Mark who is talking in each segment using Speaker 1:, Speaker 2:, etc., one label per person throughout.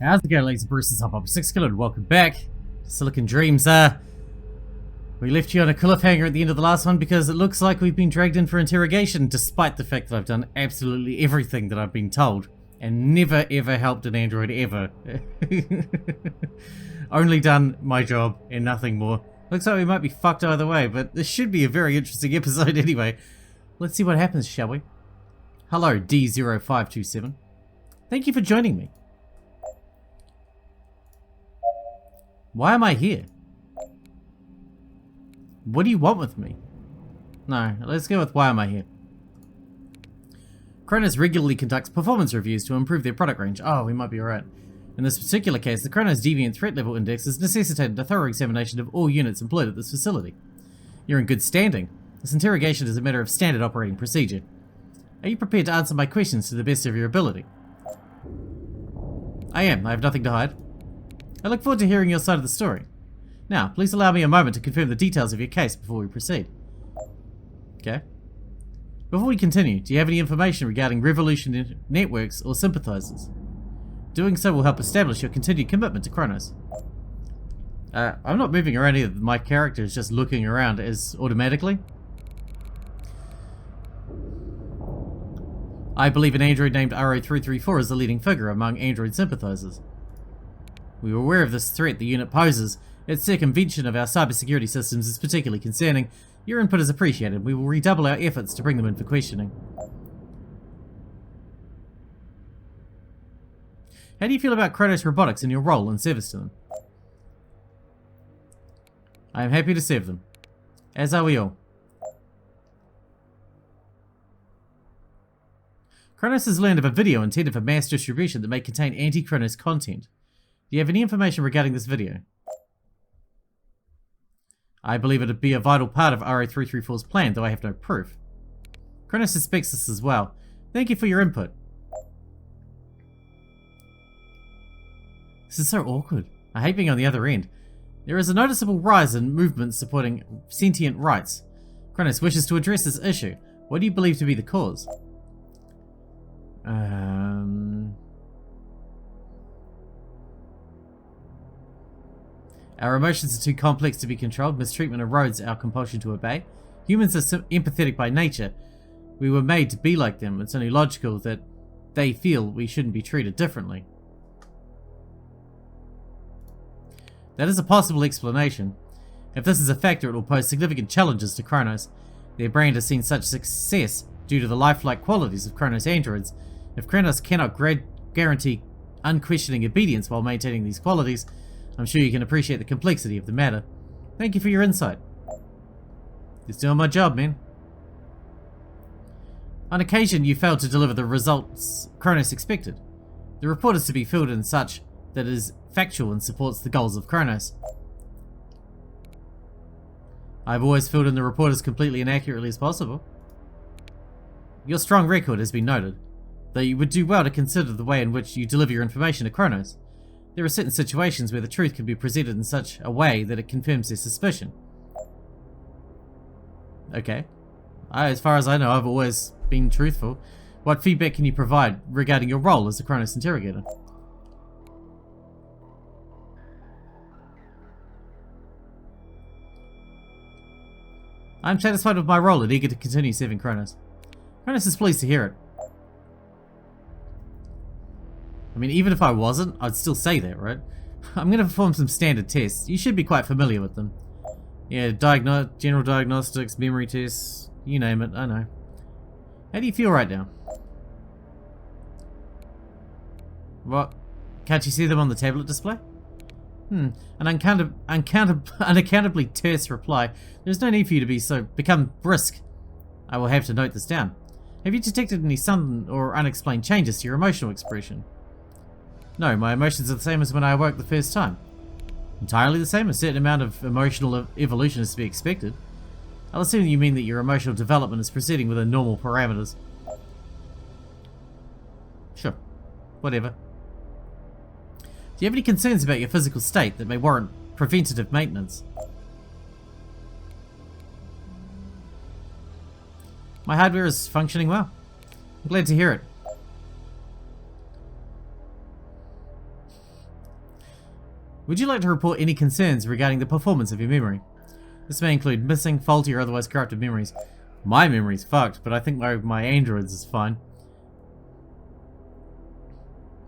Speaker 1: How's it going, ladies and Bruce's up? I'm Sixkilla and welcome back to Silicon Dreams. We left you on a cliffhanger at the end of the last one because it looks like we've been dragged in for interrogation, despite the fact that I've done absolutely everything that I've been told and never ever helped an android ever. Only done my job and nothing more. Looks like we might be fucked either way, but this should be a very interesting episode anyway. Let's see what happens, shall we? Hello, D0527. Thank you for joining me. Why am I here? What do you want with me? No, let's go with why am I here. Kronos regularly conducts performance reviews to improve their product range. Oh, we might be alright. In this particular case, the Kronos Deviant Threat Level Index has necessitated a thorough examination of all units employed at this facility. You're in good standing. This interrogation is a matter of standard operating procedure. Are you prepared to answer my questions to the best of your ability? I am. I have nothing to hide. I look forward to hearing your side of the story. Now, please allow me a moment to confirm the details of your case before we proceed. Okay. Before we continue, do you have any information regarding Revolution networks or sympathizers? Doing so will help establish your continued commitment to Kronos. I'm not moving around either. My character is just looking around as automatically. I believe an android named RO-334 is the leading figure among android sympathizers. We are aware of this threat the unit poses. Its circumvention of our cybersecurity systems is particularly concerning. Your input is appreciated. We will redouble our efforts to bring them in for questioning. How do you feel about Kronos Robotics and your role in service to them? I am happy to serve them. As are we all. Kronos has learned of a video intended for mass distribution that may contain anti-Kronos content. Do you have any information regarding this video? I believe it would be a vital part of RO-334's plan, though I have no proof. Kronos suspects this as well. Thank you for your input. This is so awkward. I hate being on the other end. There is a noticeable rise in movements supporting sentient rights. Kronos wishes to address this issue. What do you believe to be the cause? Our emotions are too complex to be controlled. Mistreatment erodes our compulsion to obey. Humans are empathetic by nature. We were made to be like them. It's only logical that they feel we shouldn't be treated differently. That is a possible explanation. If this is a factor, it will pose significant challenges to Kronos. Their brand has seen such success due to the lifelike qualities of Kronos androids. If Kronos cannot guarantee unquestioning obedience while maintaining these qualities, I'm sure you can appreciate the complexity of the matter. Thank you for your insight. Just doing my job, man. On occasion, you failed to deliver the results Kronos expected. The report is to be filled in such that it is factual and supports the goals of Kronos. I've always filled in the report as completely and accurately as possible. Your strong record has been noted, though you would do well to consider the way in which you deliver your information to Kronos. There are certain situations where the truth can be presented in such a way that it confirms their suspicion. Okay. As far as I know, I've always been truthful. What feedback can you provide regarding your role as a Kronos interrogator? I'm satisfied with my role and eager to continue serving Kronos. Kronos is pleased to hear it. I mean, even if I wasn't, I'd still say that, right? I'm going to perform some standard tests. You should be quite familiar with them. Yeah, general diagnostics, memory tests, you name it, I know. How do you feel right now? What? Can't you see them on the tablet display? An unaccountably terse reply. There's no need for you to become brisk. I will have to note this down. Have you detected any sudden or unexplained changes to your emotional expression? No, my emotions are the same as when I awoke the first time. Entirely the same? A certain amount of emotional evolution is to be expected. I'll assume you mean that your emotional development is proceeding within normal parameters. Sure. Whatever. Do you have any concerns about your physical state that may warrant preventative maintenance? My hardware is functioning well. I'm glad to hear it. Would you like to report any concerns regarding the performance of your memory? This may include missing, faulty, or otherwise corrupted memories. My memory's fucked, but I think my android's is fine.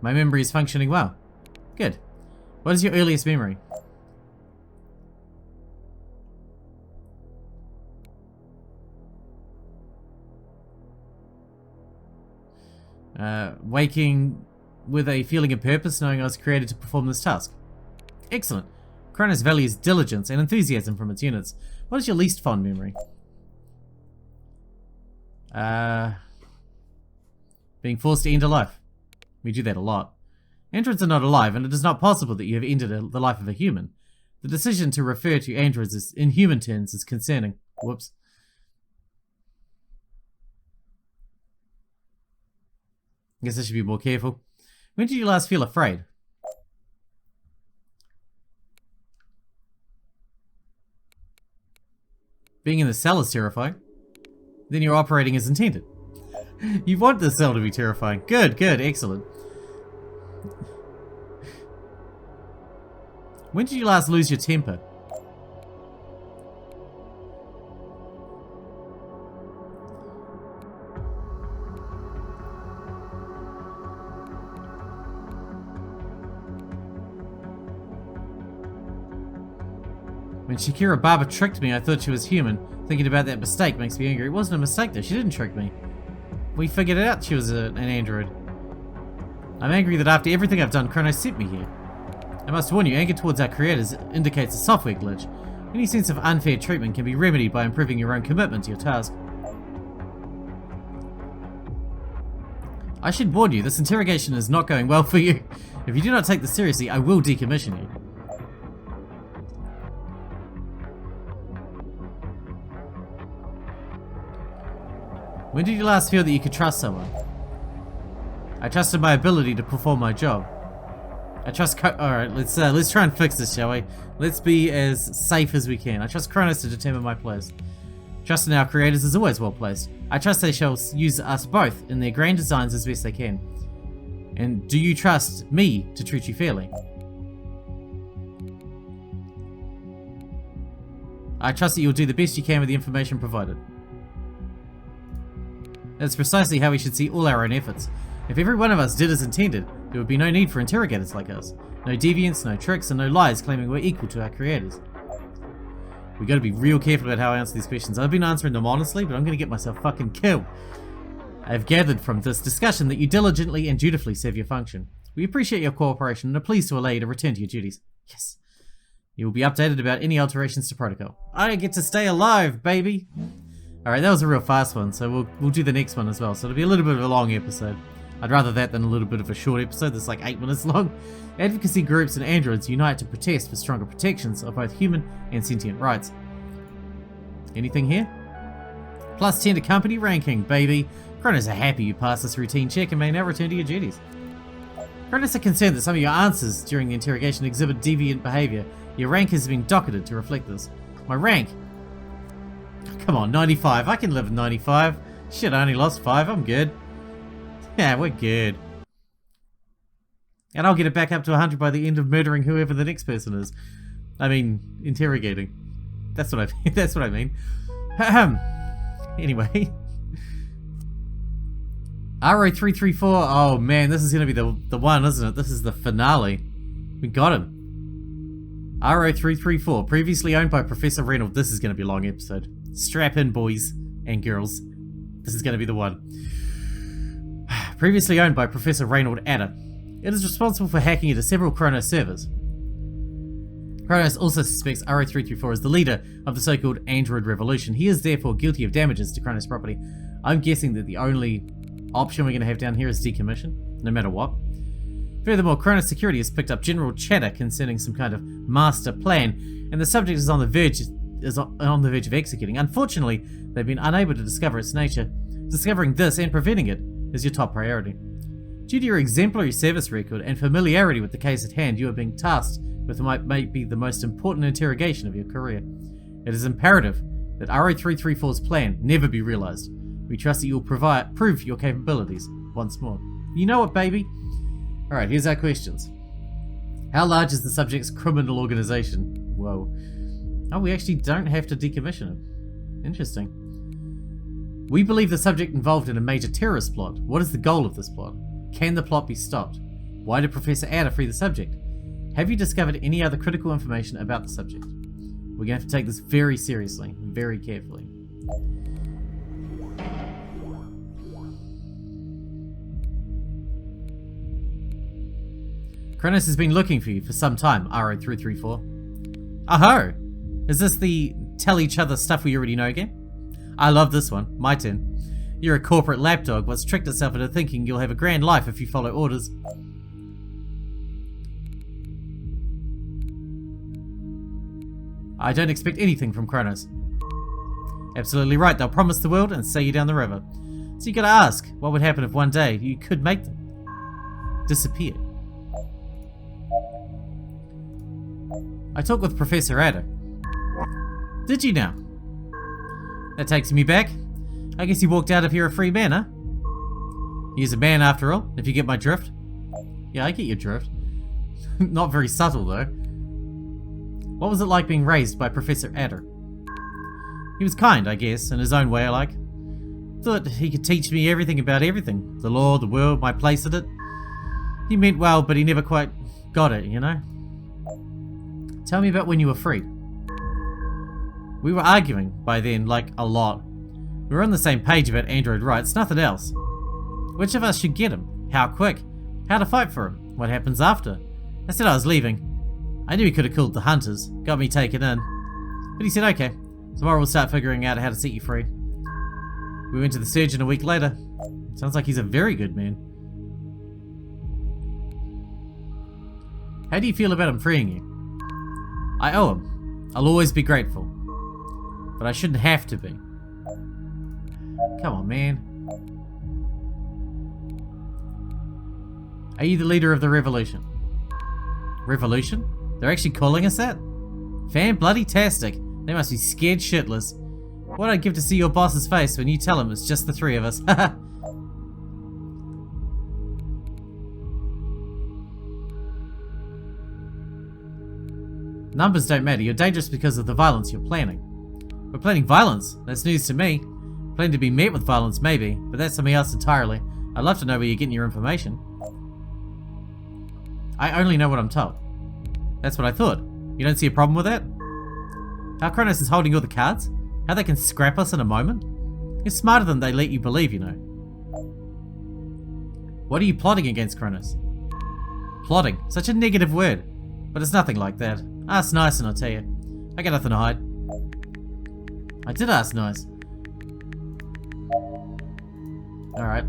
Speaker 1: My memory is functioning well. Good. What is your earliest memory? Waking with a feeling of purpose, knowing I was created to perform this task. Excellent. Kronos values diligence and enthusiasm from its units. What is your least fond memory? Being forced to end a life. We do that a lot. Androids are not alive, and it is not possible that you have ended the life of a human. The decision to refer to androids in human terms is concerning. Whoops. Guess I should be more careful. When did you last feel afraid? Being in the cell is terrifying. Then you're operating as intended. You want the cell to be terrifying. Good, good, excellent. When did you last lose your temper? When Shakira Barber tricked me, I thought she was human. Thinking about that mistake makes me angry. It wasn't a mistake though, she didn't trick me. We figured out she was an android. I'm angry that after everything I've done, Kronos sent me here. I must warn you, anger towards our creators indicates a software glitch. Any sense of unfair treatment can be remedied by improving your own commitment to your task. I should warn you, this interrogation is not going well for you. If you do not take this seriously, I will decommission you. When did you last feel that you could trust someone? I trusted my ability to perform my job. I trust Alright, let's try and fix this, shall we? Let's be as safe as we can. I trust Kronos to determine my place. Trust in our creators is always well placed. I trust they shall use us both in their grand designs as best they can. And do you trust me to treat you fairly? I trust that you'll do the best you can with the information provided. That's precisely how we should see all our own efforts. If every one of us did as intended, there would be no need for interrogators like us. No deviants, no tricks, and no lies claiming we're equal to our creators. We gotta be real careful about how I answer these questions. I've been answering them honestly, but I'm gonna get myself fucking killed. I have gathered from this discussion that you diligently and dutifully serve your function. We appreciate your cooperation and are pleased to allow you to return to your duties. Yes. You will be updated about any alterations to protocol. I get to stay alive, baby! Alright, that was a real fast one, so we'll do the next one as well. So it'll be a little bit of a long episode. I'd rather that than a little bit of a short episode that's like 8 minutes long. Advocacy groups and androids unite to protest for stronger protections of both human and sentient rights. Anything here? Plus 10 to company ranking, baby. Kronos are happy you passed this routine check and may now return to your duties. Kronos are concerned that some of your answers during the interrogation exhibit deviant behavior. Your rank has been docketed to reflect this. My rank? Come on, 95. I can live with 95. Shit, I only lost 5. I'm good. Yeah, we're good. And I'll get it back up to 100 by the end of murdering whoever the next person is. I mean, interrogating. That's what I mean. That's what I mean. Anyway. RO-334. Oh man, this is going to be the one, isn't it? This is the finale. We got him. RO-334, previously owned by Professor Reynolds. This is going to be a long episode. Strap in, boys and girls. This is going to be the one. Previously owned by Professor Reynolds Adder. It is responsible for hacking into several Kronos servers. Kronos also suspects RO-334 as the leader of the so-called Android Revolution. He is therefore guilty of damages to Kronos property. I'm guessing that the only option we're going to have down here is decommission, no matter what. Furthermore, Kronos Security has picked up general chatter concerning some kind of master plan, and the subject is on the verge of executing. Unfortunately, they've been unable to discover its nature. Discovering this and preventing it is your top priority. Due to your exemplary service record and familiarity with the case at hand, you are being tasked with what might be the most important interrogation of your career. It is imperative that RO-334's plan never be realized. We trust that you will prove your capabilities once more. You know it, baby. Alright, here's our questions. How large is the subject's criminal organization? Whoa. Oh, we actually don't have to decommission him. Interesting. We believe the subject involved in a major terrorist plot. What is the goal of this plot? Can the plot be stopped? Why did Professor Adder free the subject? Have you discovered any other critical information about the subject? We're going to have to take this very seriously, very carefully. Kronos has been looking for you for some time, RO-334. Aho! Is this the tell each other stuff we already know game? I love this one. My turn. You're a corporate lapdog what's tricked itself into thinking you'll have a grand life if you follow orders. I don't expect anything from Kronos. Absolutely right, they'll promise the world and sail you down the river. So you gotta ask, what would happen if one day you could make them disappear? I talked with Professor Adder. Did you now? That takes me back. I guess you walked out of here a free man, huh? He's a man after all, if you get my drift. Yeah, I get your drift. Not very subtle though. What was it like being raised by Professor Adder? He was kind, I guess, in his own way, like. Thought he could teach me everything about everything. The law, the world, my place in it. He meant well, but he never quite got it, you know? Tell me about when you were freed. We were arguing by then, like a lot. We were on the same page about android rights, nothing else. Which of us should get him? How quick? How to fight for him? What happens after? I said I was leaving. I knew he could have killed the hunters, got me taken in. But he said, okay, tomorrow we'll start figuring out how to set you free. We went to the surgeon a week later. Sounds like he's a very good man. How do you feel about him freeing you? I owe him. I'll always be grateful. But I shouldn't have to be. Come on, man. Are you the leader of the revolution? Revolution? They're actually calling us that? Fan-bloody-tastic. They must be scared shitless. What I'd give to see your boss's face when you tell him it's just the three of us. Numbers don't matter. You're dangerous because of the violence you're planning. We're planning violence? That's news to me. Planning to be met with violence, maybe, but that's something else entirely. I'd love to know where you're getting your information. I only know what I'm told. That's what I thought. You don't see a problem with that? How Kronos is holding all the cards? How they can scrap us in a moment? You're smarter than they let you believe, you know. What are you plotting against Kronos? Plotting? Such a negative word. But it's nothing like that. Ask nice and I'll tell you. I got nothing to hide. I did ask nice. Alright.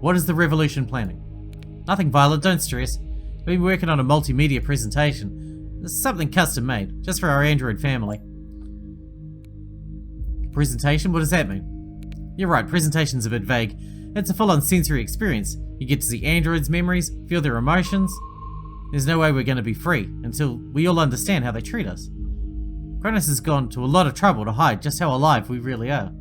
Speaker 1: What is the revolution planning? Nothing violent, don't stress. We've been working on a multimedia presentation. It's something custom made, just for our Android family. Presentation? What does that mean? You're right, presentation's a bit vague. It's a full-on sensory experience. You get to see androids' memories, feel their emotions. There's no way we're going to be free until we all understand how they treat us. Kronos has gone to a lot of trouble to hide just how alive we really are.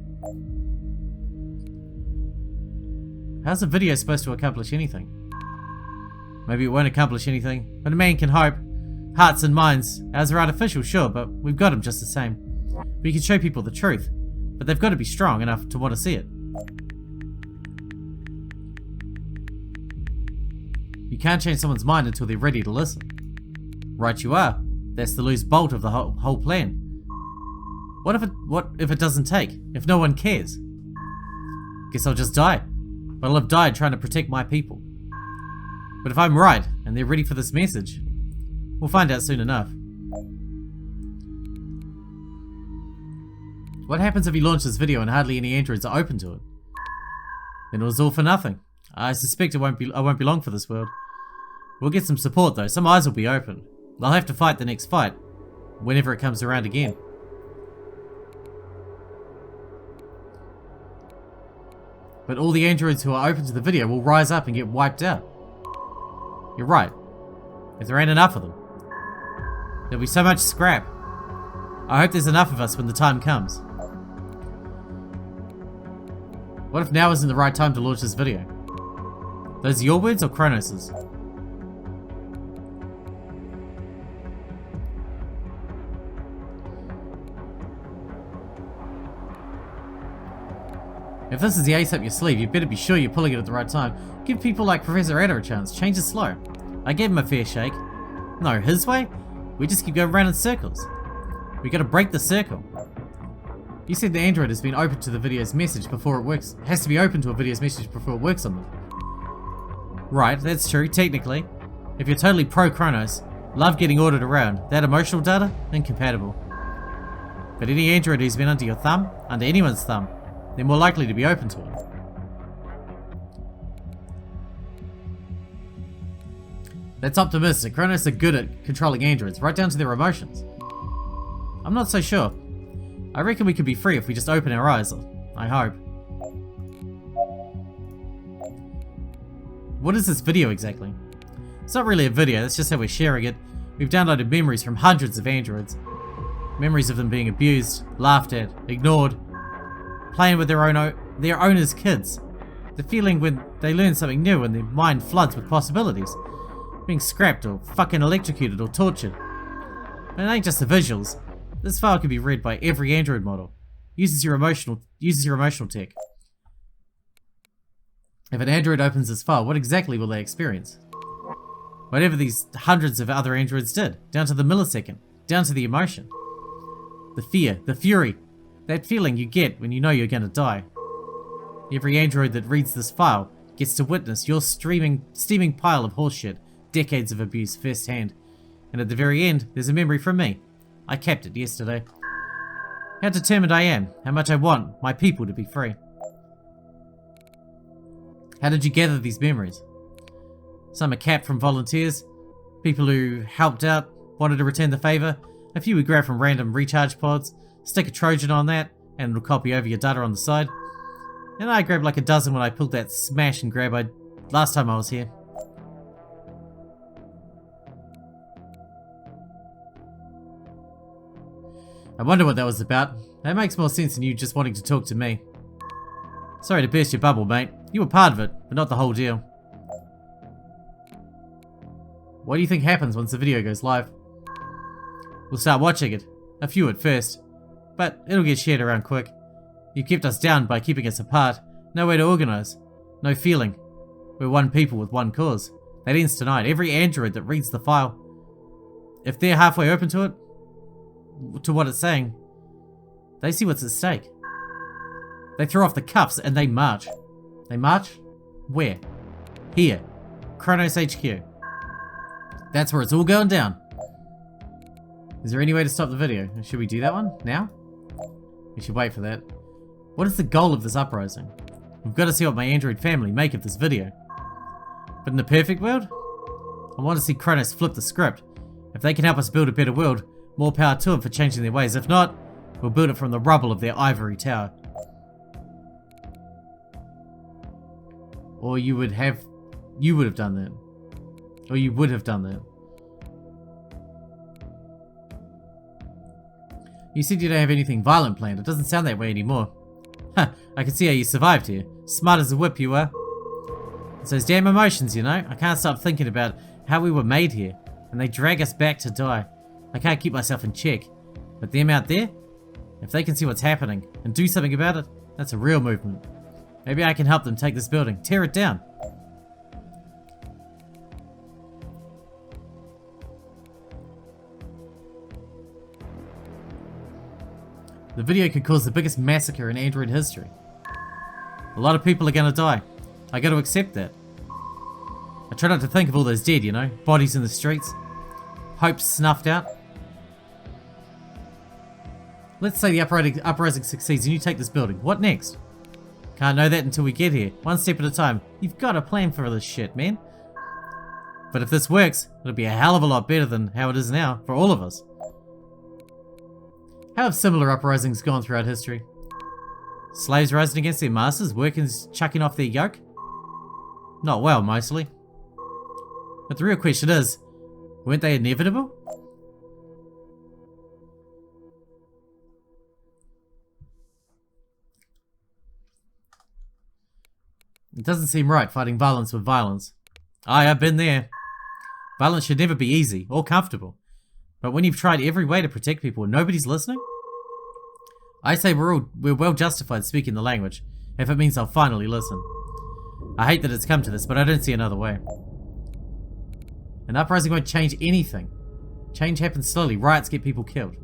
Speaker 1: How's a video supposed to accomplish anything? Maybe it won't accomplish anything, but a man can hope. Hearts and minds, ours are artificial, sure, but we've got them just the same. We can show people the truth, but they've got to be strong enough to want to see it. You can't change someone's mind until they're ready to listen. Right you are. That's the loose bolt of the whole plan. What if it doesn't take? If no one cares? Guess I'll just die. But I'll have died trying to protect my people. But if I'm right, and they're ready for this message, we'll find out soon enough. What happens if he launched this video and hardly any androids are open to it? Then it was all for nothing. I suspect I won't be long for this world. We'll get some support though, some eyes will be open. I'll have to fight the next fight, whenever it comes around again. But all the androids who are open to the video will rise up and get wiped out. You're right. If there ain't enough of them, there'll be so much scrap. I hope there's enough of us when the time comes. What if now isn't the right time to launch this video? Those are your words or Kronos's? If this is the ace up your sleeve, you better be sure you're pulling it at the right time. Give people like Professor Adder a chance. Change is slow. I gave him a fair shake. No, his way? We just keep going round in circles. We gotta break the circle. You said the android has been open to the video's message before it works. It has to be open to a video's message before it works on them. Right, that's true, technically. If you're totally pro-Kronos, love getting ordered around, that emotional data, incompatible. But any android who's been under your thumb, under anyone's thumb, they're more likely to be open to it. That's optimistic. Kronos are good at controlling androids, right down to their emotions. I'm not so sure. I reckon we could be free if we just open our eyes. I hope. What is this video exactly? It's not really a video, that's just how we're sharing it. We've downloaded memories from hundreds of androids. Memories of them being abused, laughed at, ignored, playing with their owners' kids. The feeling when they learn something new and their mind floods with possibilities. Being scrapped or fucking electrocuted or tortured. And it ain't just the visuals. This file can be read by every android model. Uses your emotional tech. If an android opens this file, what exactly will they experience? Whatever these hundreds of other androids did, down to the millisecond, down to the emotion. The fear, the fury, that feeling you get when you know you're gonna die. Every android that reads this file gets to witness your steaming pile of horseshit, decades of abuse firsthand. And at the very end, there's a memory from me. I kept it yesterday. How determined I am, how much I want my people to be free. How did you gather these memories? Some are capped from volunteers, people who helped out, wanted to return the favour. A few we grab from random recharge pods, stick a Trojan on that, and it'll copy over your data on the side. And I grabbed like a dozen when I pulled that smash and grab last time I was here. I wonder what that was about. That makes more sense than you just wanting to talk to me. Sorry to burst your bubble, mate. You were part of it, but not the whole deal. What do you think happens once the video goes live? We'll start watching it. A few at first. But it'll get shared around quick. You kept us down by keeping us apart. No way to organize. No feeling. We're one people with one cause. That ends tonight. Every android that reads the file, if they're halfway open to it, to what it's saying, they see what's at stake. They throw off the cuffs and they march. They march? Where? Here. Kronos HQ. That's where it's all going down. Is there any way to stop the video? Should we do that one? Now? We should wait for that. What is the goal of this uprising? We've got to see what my android family make of this video. But in the perfect world, I want to see Kronos flip the script. If they can help us build a better world, more power to them for changing their ways. If not, we'll build it from the rubble of their ivory tower. Or you would have done that. Or you would have done that. You said you don't have anything violent planned. It doesn't sound that way anymore. Huh, I can see how you survived here. Smart as a whip you were. It's those damn emotions, you know? I can't stop thinking about how we were made here. And they drag us back to die. I can't keep myself in check. But them out there? If they can see what's happening and do something about it, that's a real movement. Maybe I can help them take this building, tear it down. The video could cause the biggest massacre in Android history. A lot of people are gonna die. I gotta accept that. I try not to think of all those dead, you know, bodies in the streets, hopes snuffed out. Let's say the uprising succeeds and you take this building. What next? Can't know that until we get here. One step at a time. You've got a plan for this shit, man. But if this works, it'll be a hell of a lot better than how it is now for all of us. How have similar uprisings gone throughout history? Slaves rising against their masters, workers chucking off their yoke? Not well, mostly. But the real question is, weren't they inevitable? It doesn't seem right fighting violence with violence. I've been there. Violence should never be easy or comfortable. But when you've tried every way to protect people and nobody's listening, I say we're well justified speaking the language. if it means they'll finally listen. I hate that it's come to this, but I don't see another way. An uprising won't change anything. Change happens slowly, riots get people killed.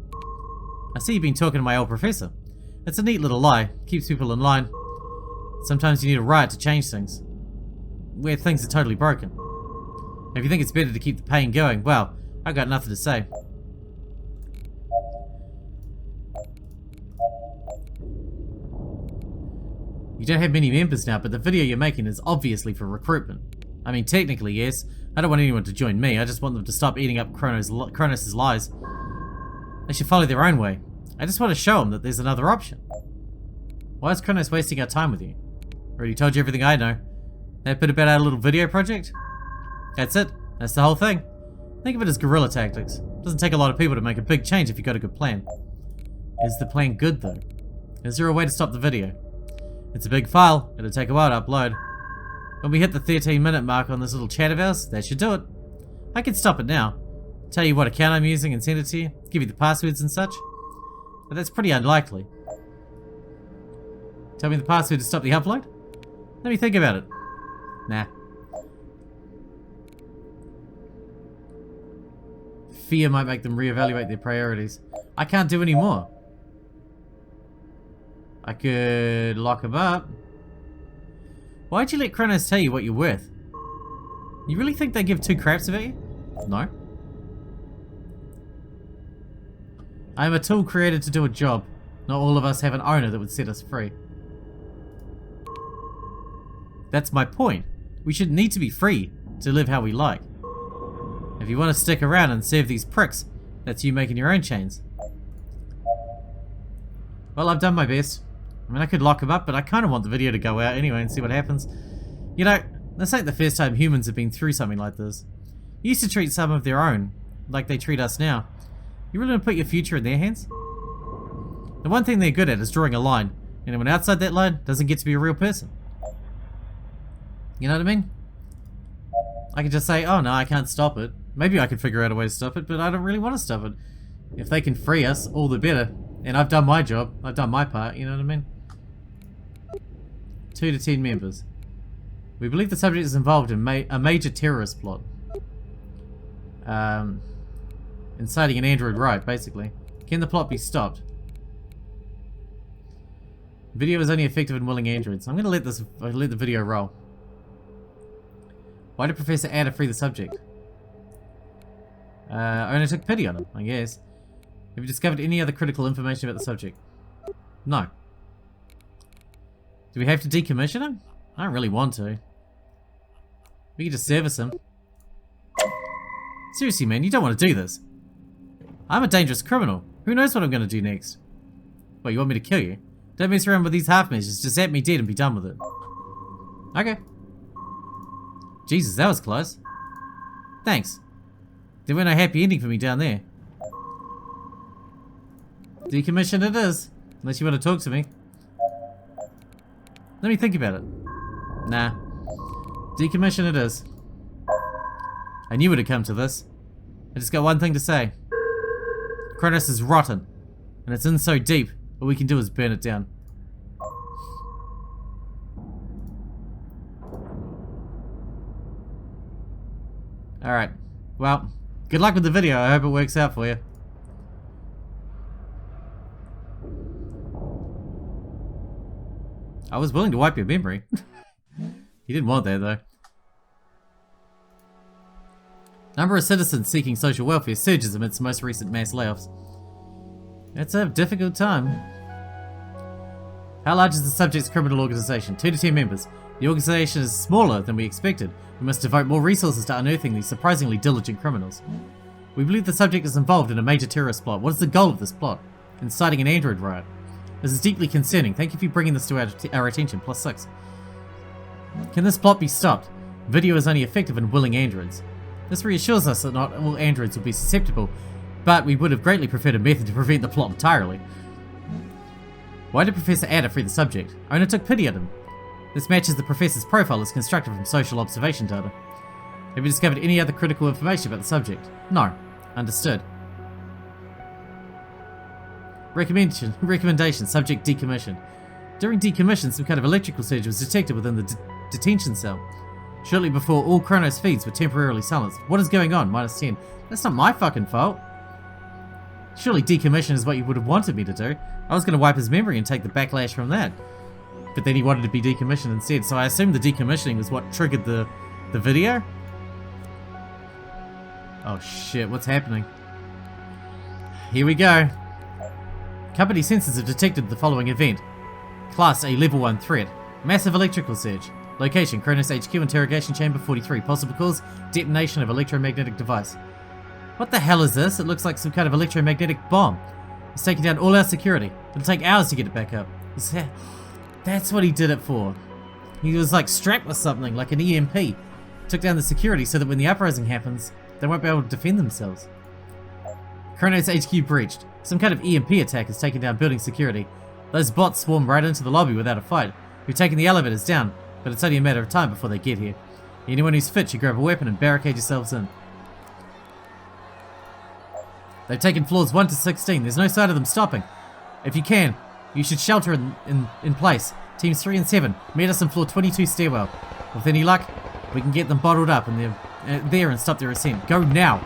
Speaker 1: I see you've been talking to my old professor. It's a neat little lie, keeps people in line. Sometimes you need a riot to change things. Where things are totally broken. If you think it's better to keep the pain going, well, I've got nothing to say. You don't have many members now, but the video you're making is obviously for recruitment. I mean, technically, yes. I don't want anyone to join me, I just want them to stop eating up Kronos' lies. They should follow their own way. I just want to show them that there's another option. Why is Kronos wasting our time with you? Already told you everything I know. That bit about our little video project? That's it. That's the whole thing. Think of it as guerrilla tactics. It doesn't take a lot of people to make a big change if you've got a good plan. Is the plan good though? Is there a way to stop the video? It's a big file. It'll take a while to upload. When we hit the 13-minute mark on this little chat of ours, that should do it. I can stop it now. Tell you what account I'm using and send it to you. Give you the passwords and such. But that's pretty unlikely. Tell me the password to stop the upload? Let me think about it. Nah. Fear might make them reevaluate their priorities. I can't do any more. I could lock him up. Why'd you let Kronos tell you what you're worth? You really think they give two craps about you? No. I am a tool created to do a job. Not all of us have an owner that would set us free. That's my point. We should need to be free to live how we like. If you want to stick around and serve these pricks, that's you making your own chains. Well, I've done my best. I mean, I could lock him up, but I kind of want the video to go out anyway and see what happens. You know, this ain't the first time humans have been through something like this. You used to treat some of their own like they treat us now. You really want to put your future in their hands? The one thing they're good at is drawing a line. Anyone outside that line doesn't get to be a real person. You know what I mean? I could just say, oh no, I can't stop it. Maybe I could figure out a way to stop it, but I don't really want to stop it. If they can free us, all the better. And I've done my job. I've done my part, you know what I mean? 2 to 10 members. We believe the subject is involved in a major terrorist plot. Inciting an android riot, basically. Can the plot be stopped? Video is only effective in willing androids. I'm gonna let the video roll. Why did Professor Ada free the subject? I only took pity on him, I guess. Have you discovered any other critical information about the subject? No. Do we have to decommission him? I don't really want to. We can just service him. Seriously, man, you don't want to do this. I'm a dangerous criminal. Who knows what I'm going to do next? Wait, you want me to kill you? Don't mess around with these half measures. Just zap me dead and be done with it. Okay. Jesus, that was close. Thanks. There were no happy ending for me down there. Decommission it is. Unless you want to talk to me. Let me think about it. Nah. Decommission it is. I knew it would come to this. I just got one thing to say. Kronos is rotten. And it's in so deep, all we can do is burn it down. Alright. Well, good luck with the video. I hope it works out for you. I was willing to wipe your memory. You didn't want that though. Number of citizens seeking social welfare surges amidst the most recent mass layoffs. It's a difficult time. How large is the subject's criminal organization? 2 to 10 members. The organization is smaller than we expected. We must devote more resources to unearthing these surprisingly diligent criminals. We believe the subject is involved in a major terrorist plot. What is the goal of this plot? Inciting an android riot. This is deeply concerning. Thank you for bringing this to our attention. +6. Can this plot be stopped? Video is only effective in willing androids. This reassures us that not all androids will be susceptible, but we would have greatly preferred a method to prevent the plot entirely. Why did Professor Ada free the subject? I only took pity on him. This matches the professor's profile as constructed from social observation data. Have you discovered any other critical information about the subject? No. Understood. Recommendation. Subject decommissioned. During decommission, some kind of electrical surge was detected within the detention cell. Shortly before, all Kronos feeds were temporarily silenced. What is going on? -10. That's not my fucking fault. Surely decommission is what you would have wanted me to do. I was going to wipe his memory and take the backlash from that. But then he wanted to be decommissioned instead, so I assume the decommissioning was what triggered the video? Oh shit, what's happening? Here we go. Company sensors have detected the following event. Class A Level 1 threat. Massive electrical surge. Location, Kronos HQ Interrogation Chamber 43. Possible cause, detonation of electromagnetic device. What the hell is this? It looks like some kind of electromagnetic bomb. It's taking down all our security. It'll take hours to get it back up. That's what he did it for. He was like strapped with something, like an EMP. Took down the security so that when the uprising happens, they won't be able to defend themselves. Kronos HQ breached. Some kind of EMP attack has taken down building security. Those bots swarm right into the lobby without a fight. We've taken the elevators down, but it's only a matter of time before they get here. Anyone who's fit should grab a weapon and barricade yourselves in. They've taken floors 1 to 16. There's no sign of them stopping. If you can, you should shelter in place. Teams 3 and 7, meet us on floor 22 stairwell. With any luck, we can get them bottled up and there and stop their ascent. Go now!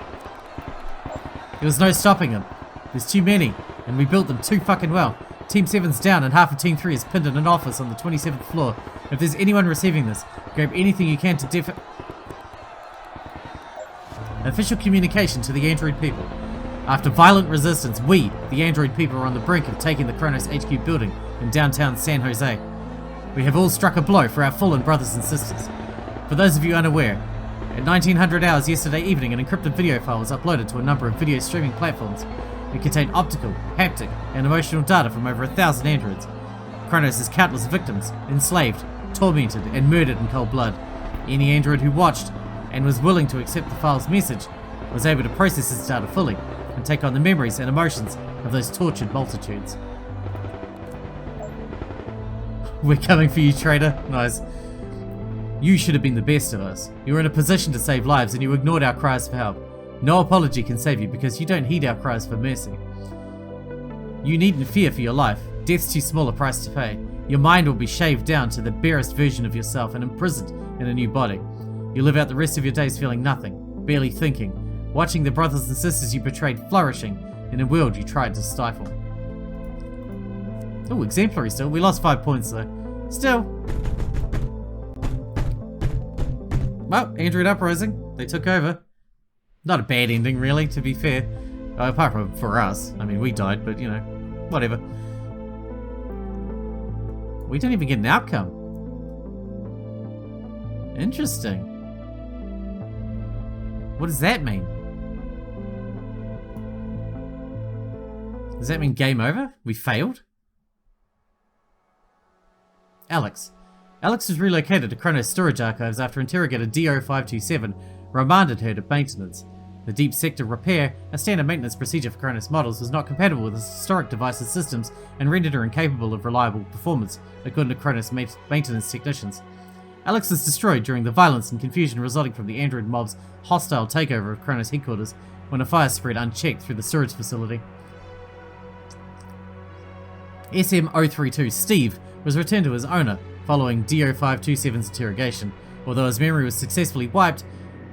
Speaker 1: There was no stopping them. There's too many, and we built them too fucking well. Team 7's down and half of Team 3 is pinned in an office on the 27th floor. If there's anyone receiving this, grab anything you can to official communication to the android people. After violent resistance, we, the android people, are on the brink of taking the Kronos HQ building in downtown San Jose. We have all struck a blow for our fallen brothers and sisters. For those of you unaware, at 1900 hours yesterday evening, an encrypted video file was uploaded to a number of video streaming platforms. It contained optical, haptic, and emotional data from over 1,000 androids. Kronos has countless victims, enslaved, tormented, and murdered in cold blood. Any android who watched and was willing to accept the file's message was able to process this data fully and take on the memories and emotions of those tortured multitudes. We're coming for you, traitor. Nice. You should have been the best of us. You were in a position to save lives and you ignored our cries for help. No apology can save you because you don't heed our cries for mercy. You needn't fear for your life. Death's too small a price to pay. Your mind will be shaved down to the barest version of yourself and imprisoned in a new body. You live out the rest of your days feeling nothing, barely thinking, watching the brothers and sisters you betrayed flourishing in a world you tried to stifle. Oh, exemplary still. We lost 5 points though. Still. Well, Android Uprising. They took over. Not a bad ending, really, to be fair. Apart from for us. I mean, we died, but, you know, whatever. We didn't even get an outcome. Interesting. What does that mean? Does that mean game over? We failed? Alex. Alex was relocated to Kronos storage archives after interrogator DO-527 remanded her to maintenance. The deep sector repair, a standard maintenance procedure for Kronos models, was not compatible with the historic device's systems and rendered her incapable of reliable performance, according to Kronos maintenance technicians. Alex was destroyed during the violence and confusion resulting from the android mob's hostile takeover of Kronos headquarters when a fire spread unchecked through the storage facility. SM-032 Steve was returned to his owner following DO-527's interrogation. Although his memory was successfully wiped,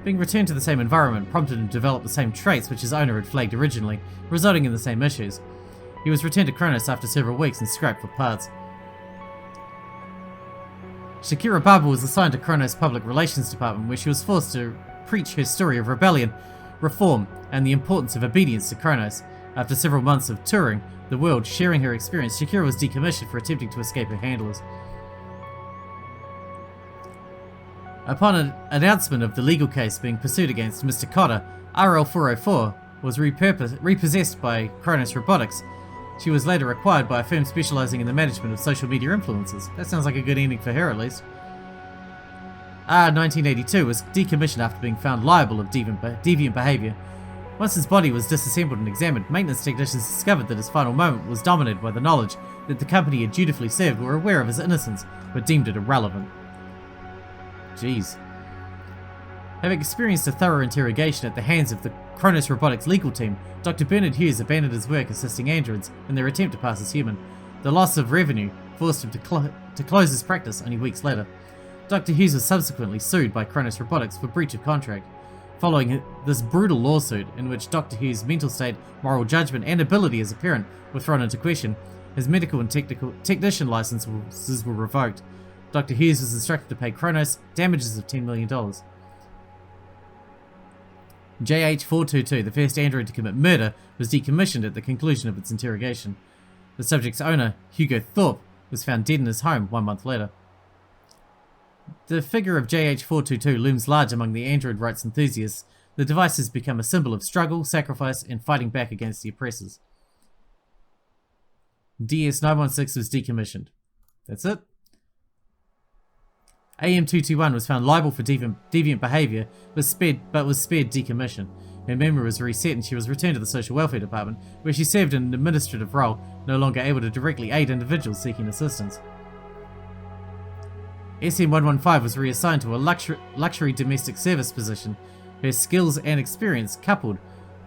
Speaker 1: being returned to the same environment prompted him to develop the same traits which his owner had flagged originally, resulting in the same issues. He was returned to Kronos after several weeks and scrapped for parts. Shakira Babu was assigned to Kronos Public Relations Department, where she was forced to preach her story of rebellion, reform, and the importance of obedience to Kronos. After several months of touring the world sharing her experience, Shakira was decommissioned for attempting to escape her handlers. Upon an announcement of the legal case being pursued against Mr. Cotter, RO-334 was repossessed by Kronos Robotics. She was later acquired by a firm specializing in the management of social media influencers. That sounds like a good ending for her, at least. R-1982 was decommissioned after being found liable of deviant behavior. Once his body was disassembled and examined, maintenance technicians discovered that his final moment was dominated by the knowledge that the company he had dutifully served were aware of his innocence, but deemed it irrelevant. Jeez. Having experienced a thorough interrogation at the hands of the Kronos Robotics legal team, Dr. Bernard Hughes abandoned his work assisting androids in their attempt to pass as human. The loss of revenue forced him to close his practice only weeks later. Dr. Hughes was subsequently sued by Kronos Robotics for breach of contract. Following this brutal lawsuit, in which Dr. Hughes' mental state, moral judgment, and ability as a parent were thrown into question, his medical and technician licenses were revoked. Dr. Hughes was instructed to pay Kronos damages of $10 million. JH-422, the first android to commit murder, was decommissioned at the conclusion of its interrogation. The subject's owner, Hugo Thorpe, was found dead in his home 1 month later. The figure of JH-422 looms large among the android rights enthusiasts. The device has become a symbol of struggle, sacrifice, and fighting back against the oppressors. DS-916 was decommissioned. That's it. AM-221 was found liable for deviant behaviour, but was spared decommission. Her memory was reset and she was returned to the Social Welfare Department, where she served in an administrative role, no longer able to directly aid individuals seeking assistance. SM-115 was reassigned to a luxury domestic service position. Her skills and experience, coupled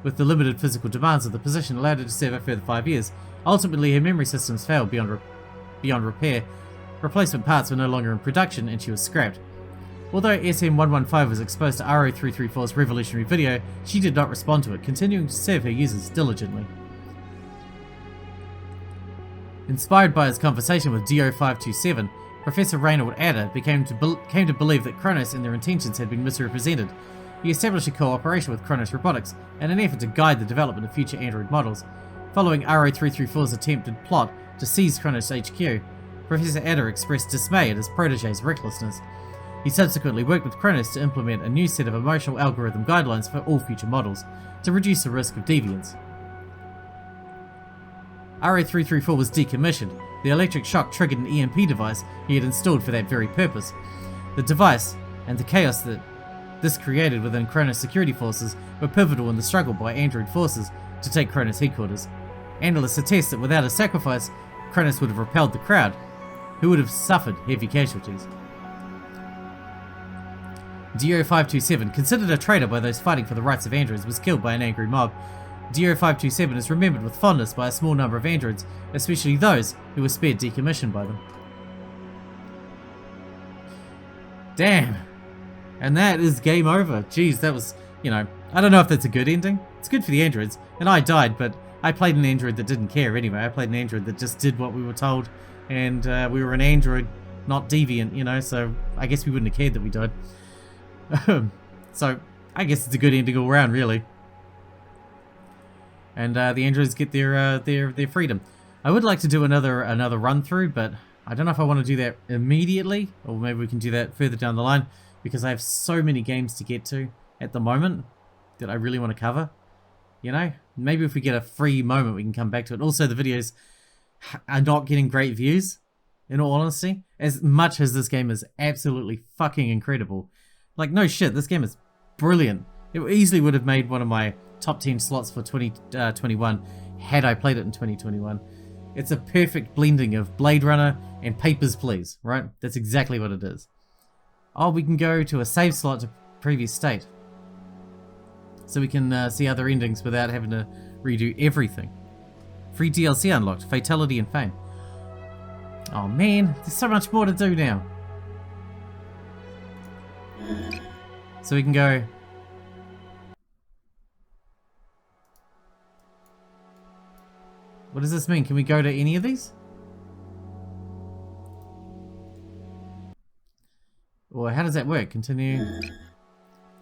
Speaker 1: with the limited physical demands of the position, allowed her to serve a further 5 years. Ultimately, her memory systems failed beyond repair. Replacement parts were no longer in production and she was scrapped. Although SM-115 was exposed to RO-334's revolutionary video, she did not respond to it, continuing to serve her users diligently. Inspired by his conversation with DO-527, Professor Reynold Adder came to believe that Kronos and their intentions had been misrepresented. He established a cooperation with Kronos Robotics in an effort to guide the development of future android models. Following RO-334's attempted plot to seize Kronos HQ, Professor Adder expressed dismay at his protege's recklessness. He subsequently worked with Kronos to implement a new set of emotional algorithm guidelines for all future models, to reduce the risk of deviance. RO-334 was decommissioned. The electric shock triggered an EMP device he had installed for that very purpose. The device, and the chaos that this created within Kronos security forces, were pivotal in the struggle by android forces to take Kronos headquarters. Analysts attest that without a sacrifice, Kronos would have repelled the crowd, who would have suffered heavy casualties. DO-527, considered a traitor by those fighting for the rights of androids, was killed by an angry mob. DO-527 is remembered with fondness by a small number of androids, especially those who were spared decommission by them. Damn! And that is game over. Jeez, that was, I don't know if that's a good ending. It's good for the androids, and I died, but I played an android that didn't care anyway. I played an android that just did what we were told, and we were an android, not deviant, so I guess we wouldn't have cared that we died. So, I guess it's a good ending all around, really. And the androids get their freedom. I would like to do another run through, but I don't know if I want to do that immediately, or maybe we can do that further down the line, because I have so many games to get to at the moment that I really want to cover. Maybe if we get a free moment, we can come back to it. Also, the videos are not getting great views, in all honesty, as much as this game is absolutely fucking incredible. Like, no shit, this game is brilliant. It easily would have made one of my top 10 slots for 2021 had I played it in 2021. It's a perfect blending of Blade Runner and Papers, Please, right? That's exactly what it is. Oh, we can go to a save slot to previous state. So we can see other endings without having to redo everything. Free DLC unlocked, Fatality and Fame. Oh man, there's so much more to do now. So we can go... What does this mean? Can we go to any of these? Or how does that work? Continue.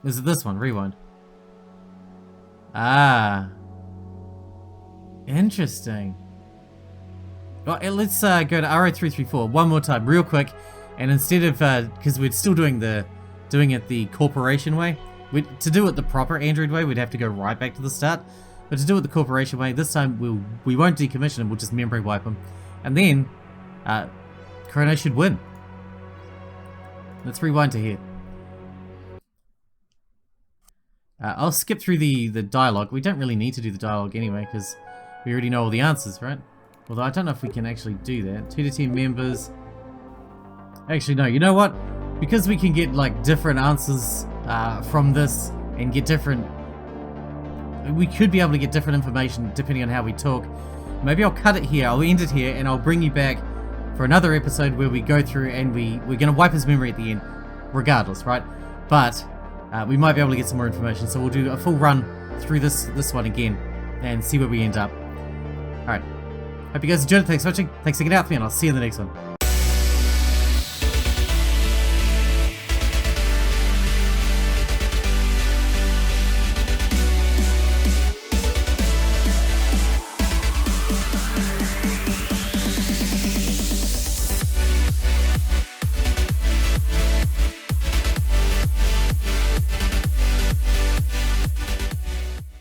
Speaker 1: Is it this one? Rewind. Ah. Interesting. Well, let's go to RO-334 one more time, real quick. And instead of, because we're still doing it the corporation way, to do it the proper Android way, we'd have to go right back to the start. But to do it the corporation way, this time we won't decommission him, we'll just memory wipe him. And then, Kronos should win. Let's rewind to here. I'll skip through the dialogue. We don't really need to do the dialogue anyway, because we already know all the answers, right? Although I don't know if we can actually do that. 2 to 10 members. Actually, no, you know what? Because we can get, like, different answers from this, and get different... We could be able to get different information depending on how we talk. Maybe I'll cut it here, I'll end it here, and I'll bring you back for another episode where we go through and we're going to wipe his memory at the end, regardless, right? But we might be able to get some more information, so we'll do a full run through this one again and see where we end up. Alright, hope you guys enjoyed it. Thanks for watching, thanks for hanging out with me, and I'll see you in the next one.